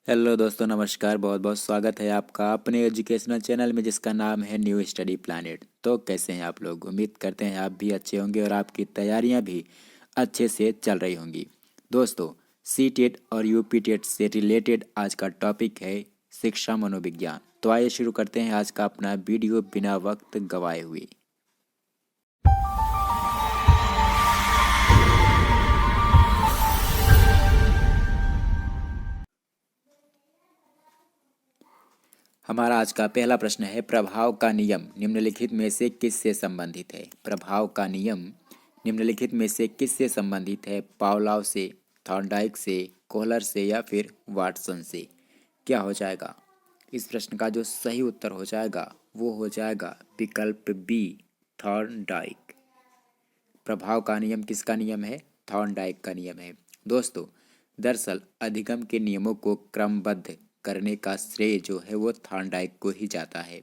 Hello दोस्तों, नमस्कार। बहुत बहुत स्वागत है आपका अपने एजुकेशनल चैनल में जिसका नाम है न्यू स्टडी प्लैनेट। तो कैसे हैं आप लोग? उम्मीद करते हैं आप भी अच्छे होंगे और आपकी तैयारियां भी अच्छे से चल रही होंगी। दोस्तों, सी टेट और यूपी टेट से रिलेटेड आज का टॉपिक है शिक्षा मनोविज्ञान। तो आइए शुरू करते हैं आज का अपना वीडियो बिना वक्त गवाए हुए। हमारा आज का पहला प्रश्न है, प्रभाव का नियम निम्नलिखित में से किससे संबंधित है? प्रभाव का नियम निम्नलिखित में से किससे संबंधित है? पावलोव से, थॉर्नडाइक से, कोहलर से या फिर वाटसन से? क्या हो जाएगा? इस प्रश्न का जो सही उत्तर हो जाएगा वो हो जाएगा विकल्प बी, थॉर्नडाइक। प्रभाव का नियम किसका नियम है? थॉर्नडाइक का नियम है। दोस्तों, दरअसल अधिगम के नियमों को क्रमबद्ध करने का श्रेय जो है वो थॉर्नडाइक को ही जाता है।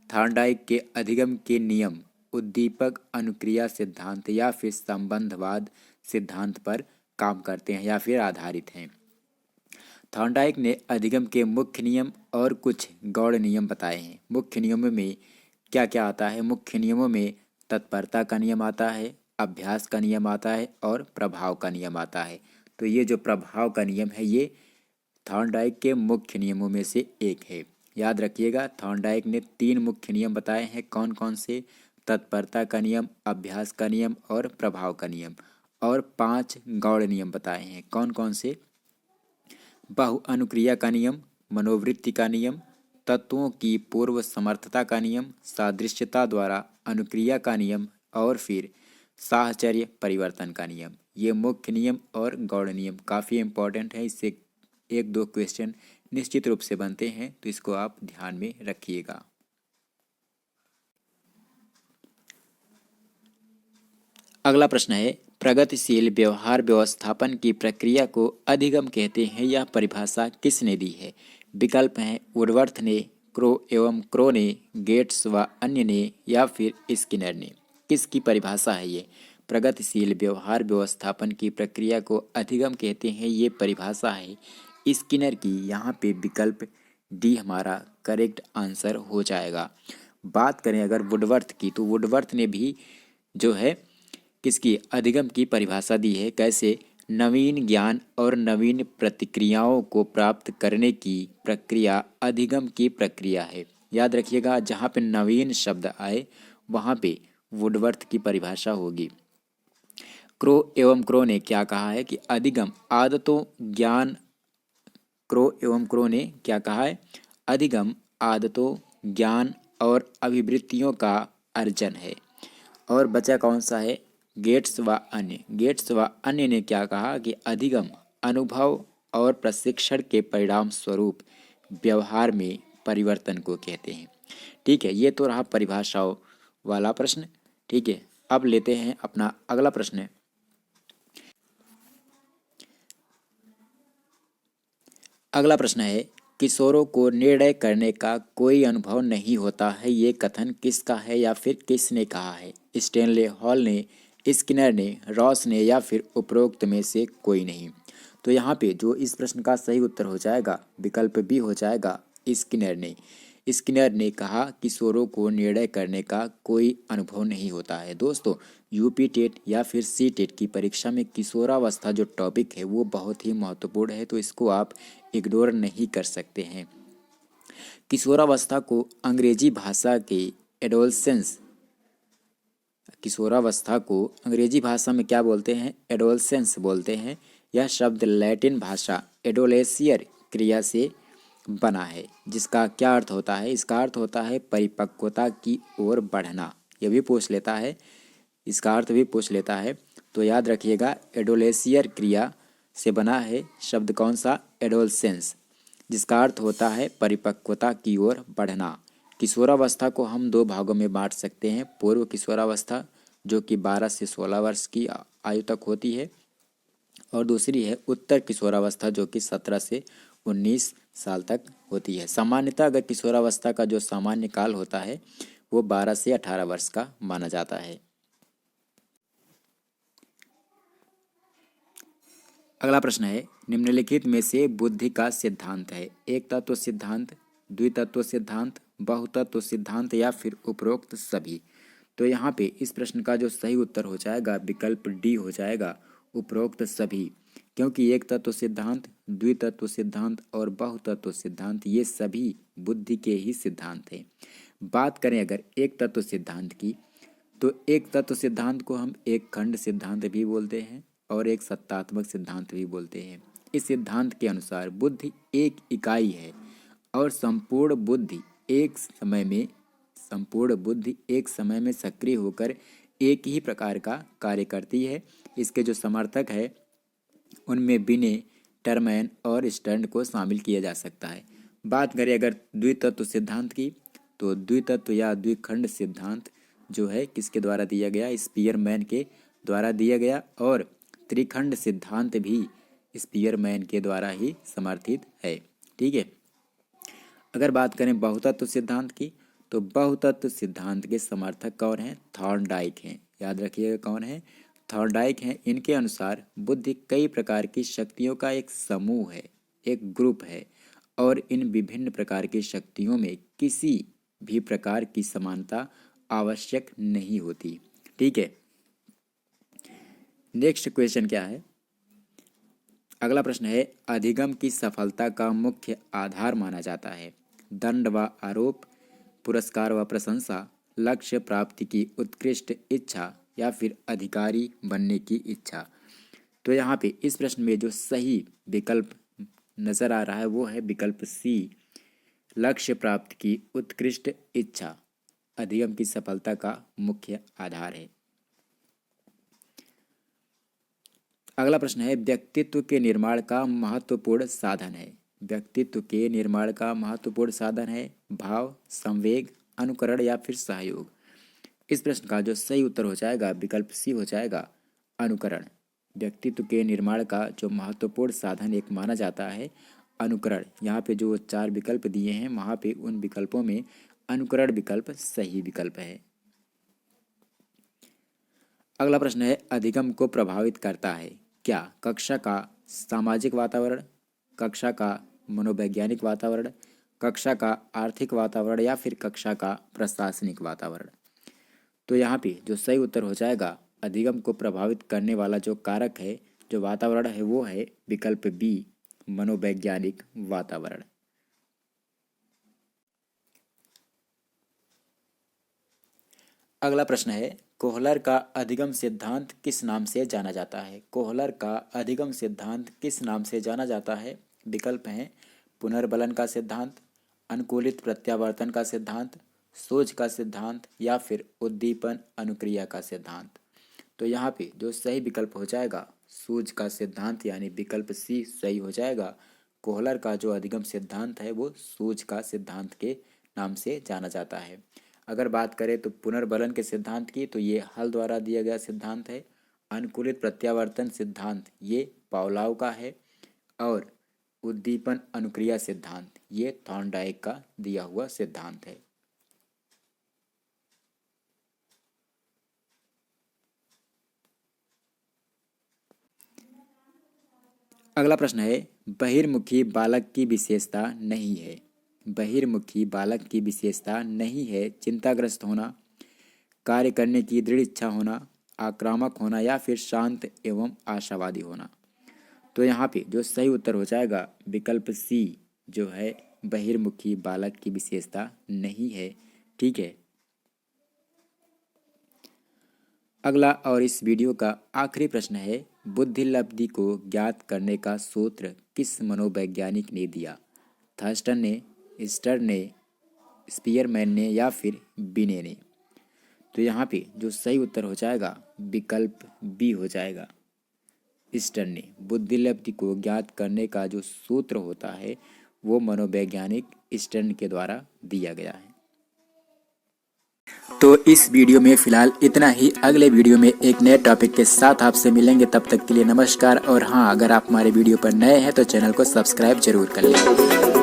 थॉर्नडाइक के अधिगम के नियम उद्दीपक अनुक्रिया सिद्धांत या फिर संबंधवाद सिद्धांत पर काम करते हैं या फिर आधारित हैं। थॉर्नडाइक ने अधिगम के मुख्य नियम और कुछ गौड़ नियम बताए हैं। मुख्य नियमों में क्या क्या आता है? मुख्य नियमों में तत्परता का नियम आता है, अभ्यास का नियम आता है और प्रभाव का नियम आता है। तो ये जो प्रभाव का नियम है ये थॉर्नडाइक के मुख्य नियमों में से एक है। याद रखिएगा, थॉर्नडाइक ने 3 मुख्य नियम बताए हैं। कौन कौन से? तत्परता का नियम, अभ्यास का नियम और प्रभाव का नियम। और 5 गौड़ नियम बताए हैं। कौन कौन से? बहु अनुक्रिया का नियम, मनोवृत्ति का नियम, तत्वों की पूर्व समर्थता का नियम, सादृश्यता द्वारा अनुक्रिया का नियम और फिर साहचर्य परिवर्तन का नियम। ये मुख्य नियम और गौड़ नियम काफ़ी इंपॉर्टेंट है। इससे 1-2 क्वेश्चन निश्चित रूप से बनते हैं, तो इसको आप ध्यान में रखिएगा। अगला प्रश्न है, प्रगतिशील व्यवहार व्यवस्थापन की प्रक्रिया को अधिगम कहते हैं। यह परिभाषा किसने दी है? विकल्प हैं वुडवर्थ ने, क्रो ने, गेट्स व अन्य ने या फिर स्किनर ने। किसकी परिभाषा है ये? प्रगतिशील व्यवहार व्यवस्थापन की प्रक्रिया को अधिगम कहते हैं, ये परिभाषा है स्किनर की। यहाँ पे विकल्प डी हमारा करेक्ट आंसर हो जाएगा। बात करें अगर वुडवर्थ की, तो वुडवर्थ ने भी जो है किसकी अधिगम की परिभाषा दी है? कैसे? नवीन ज्ञान और नवीन प्रतिक्रियाओं को प्राप्त करने की प्रक्रिया अधिगम की प्रक्रिया है। याद रखिएगा, जहाँ पे नवीन शब्द आए वहाँ पे वुडवर्थ की परिभाषा होगी। क्रो ने क्या कहा है कि अधिगम आदतों ज्ञान क्रो ने क्या कहा है? अधिगम आदतों ज्ञान और अभिवृत्तियों का अर्जन है। और बचा कौन सा है? गेट्स व अन्य ने क्या कहा कि अधिगम अनुभव और प्रशिक्षण के परिणाम स्वरूप व्यवहार में परिवर्तन को कहते हैं। ठीक है, ये तो रहा परिभाषाओं वाला प्रश्न। ठीक है, अब लेते हैं अपना अगला प्रश्न। अगला प्रश्न है, किशोरों को निर्णय करने का कोई अनुभव नहीं होता है, ये कथन किसका है या फिर किसने कहा है? स्टेनले हॉल ने, स्किनर ने, रॉस ने या फिर उपरोक्त में से कोई नहीं। तो यहाँ पे जो इस प्रश्न का सही उत्तर हो जाएगा विकल्प बी हो जाएगा, स्किनर ने। स्किनर ने कहा किशोरों को निर्णय करने का कोई अनुभव नहीं होता है। दोस्तों, यूपी टेट या फिर सी टेट की परीक्षा में किशोरावस्था जो टॉपिक है वो बहुत ही महत्वपूर्ण है, तो इसको आप इग्नोर नहीं कर सकते हैं। किशोरावस्था को अंग्रेजी भाषा के एडोलसेंस किशोरावस्था को अंग्रेजी भाषा में क्या बोलते हैं? एडोलसेंस बोलते हैं। यह शब्द लैटिन भाषा एडोलेसियर क्रिया से बना है, जिसका क्या अर्थ होता है? इसका अर्थ होता है परिपक्वता की ओर बढ़ना। यह भी पूछ लेता है, इसका अर्थ भी पूछ लेता है। तो याद रखिएगा, एडोलेसियर क्रिया से बना है शब्द कौन सा? एडोलसेंस, जिसका अर्थ होता है परिपक्वता की ओर बढ़ना। किशोरावस्था को हम 2 भागों में बांट सकते हैं। पूर्व किशोरावस्था जो कि 12 से 16 वर्ष की आयु तक होती है, और दूसरी है उत्तर किशोरावस्था जो कि 17 से 19 साल तक होती है। सामान्यतः अगर किशोरावस्था का जो सामान्य काल होता है वो 12 से 18 वर्ष का माना जाता है। अगला प्रश्न है, निम्नलिखित में से बुद्धि का सिद्धांत है? एक तत्व सिद्धांत, द्वितत्व सिद्धांत, बहुतत्व सिद्धांत या फिर उपरोक्त सभी? तो यहाँ पे इस प्रश्न का जो सही उत्तर हो जाएगा विकल्प डी हो जाएगा, उपरोक्त सभी। क्योंकि एक तत्व सिद्धांत, द्वितत्व सिद्धांत और बहुतत्व सिद्धांत ये सभी बुद्धि के ही सिद्धांत हैं। बात करें अगर एक तत्व सिद्धांत की, तो एक तत्व सिद्धांत को हम एक खंड सिद्धांत भी बोलते हैं और एक सत्तात्मक सिद्धांत भी बोलते हैं। इस सिद्धांत के अनुसार बुद्धि एक इकाई है और संपूर्ण बुद्धि एक समय में सक्रिय होकर एक ही प्रकार का कार्य करती है। इसके जो समर्थक है उनमें बिने, टर्मैन और स्टर्न को शामिल किया जा सकता है। बात करें अगर द्वितत्व सिद्धांत की, तो द्वितत्व या द्विखंड सिद्धांत जो है किसके द्वारा दिया गया? स्पीयरमैन के द्वारा दिया गया। और त्रिखंड सिद्धांत भी स्पीयरमैन के द्वारा ही समर्थित है। ठीक है। अगर बात करें बहुतत्व सिद्धांत की, तो बहुतत्व सिद्धांत के समर्थक कौन हैं? थॉर्नडाइक हैं। याद रखिएगा कौन है? थॉर्नडाइक हैं। इनके अनुसार बुद्धि कई प्रकार की शक्तियों का एक समूह है, एक ग्रुप है, और इन विभिन्न प्रकार की शक्तियों में किसी भी प्रकार की समानता आवश्यक नहीं होती। ठीक है। नेक्स्ट क्वेश्चन क्या है? अगला प्रश्न है, अधिगम की सफलता का मुख्य आधार माना जाता है? दंड व आरोप, पुरस्कार व प्रशंसा, लक्ष्य प्राप्ति की उत्कृष्ट इच्छा या फिर अधिकारी बनने की इच्छा? तो यहाँ पे इस प्रश्न में जो सही विकल्प नजर आ रहा है वो है विकल्प सी, लक्ष्य प्राप्ति की उत्कृष्ट इच्छा अधिगम की सफलता का मुख्य आधार है। अगला प्रश्न है, व्यक्तित्व के निर्माण का महत्वपूर्ण साधन है? व्यक्तित्व के निर्माण का महत्वपूर्ण साधन है भाव, संवेग, अनुकरण या फिर सहयोग? इस प्रश्न का जो सही उत्तर हो जाएगा विकल्प सी हो जाएगा, अनुकरण। व्यक्तित्व के निर्माण का जो महत्वपूर्ण साधन एक माना जाता है अनुकरण। यहाँ पे जो 4 विकल्प दिए हैं वहाँ पे उन विकल्पों में अनुकरण विकल्प सही विकल्प है। अगला प्रश्न है, अधिगम को प्रभावित करता है क्या? कक्षा का सामाजिक वातावरण, कक्षा का मनोवैज्ञानिक वातावरण, कक्षा का आर्थिक वातावरण या फिर कक्षा का प्रशासनिक वातावरण? तो यहाँ पे जो सही उत्तर हो जाएगा अधिगम को प्रभावित करने वाला जो कारक है, जो वातावरण है वो है विकल्प बी, मनोवैज्ञानिक वातावरण। अगला प्रश्न है, कोहलर का अधिगम सिद्धांत किस नाम से जाना जाता है? कोहलर का अधिगम सिद्धांत किस नाम से जाना जाता है? विकल्प हैं पुनर्बलन का सिद्धांत, अनुकूलित प्रत्यावर्तन का सिद्धांत, सोच का सिद्धांत या फिर उद्दीपन अनुक्रिया का सिद्धांत? तो यहाँ पे जो सही विकल्प हो जाएगा सूझ का सिद्धांत, यानी विकल्प सी सही हो जाएगा। कोहलर का जो अधिगम सिद्धांत है वो सूझ का सिद्धांत के नाम से जाना जाता है। अगर बात करें तो पुनर्बलन के सिद्धांत की, तो ये हल द्वारा दिया गया सिद्धांत है। अनुकूलित प्रत्यावर्तन सिद्धांत ये पावलोव का है और उद्दीपन अनुक्रिया सिद्धांत ये थॉर्नडाइक का दिया हुआ सिद्धांत है। अगला प्रश्न है, बहिर्मुखी बालक की विशेषता नहीं है? बहिर्मुखी बालक की विशेषता नहीं है चिंताग्रस्त होना, कार्य करने की दृढ़ इच्छा होना, आक्रामक होना या फिर शांत एवं आशावादी होना? तो यहाँ पे जो सही उत्तर हो जाएगा विकल्प सी जो है बहिर्मुखी बालक की विशेषता नहीं है। ठीक है। अगला और इस वीडियो का आखिरी प्रश्न है, बुद्धि लब्धि को ज्ञात करने का सूत्र किस मनोवैज्ञानिक ने दिया? थर्स्टन ने, स्टर्न ने, स्पीयरमैन ने या फिर बिने ने? तो यहाँ पे जो सही उत्तर हो जाएगा विकल्प बी हो जाएगा, स्टर्न ने। बुद्धि लब्धि को ज्ञात करने का जो सूत्र होता है वो मनोवैज्ञानिक स्टर्न के द्वारा दिया गया है। तो इस वीडियो में फिलहाल इतना ही। अगले वीडियो में एक नए टॉपिक के साथ आपसे मिलेंगे, तब तक के लिए नमस्कार। और हाँ, अगर आप हमारे वीडियो पर नए हैं तो चैनल को सब्सक्राइब जरूर कर लें।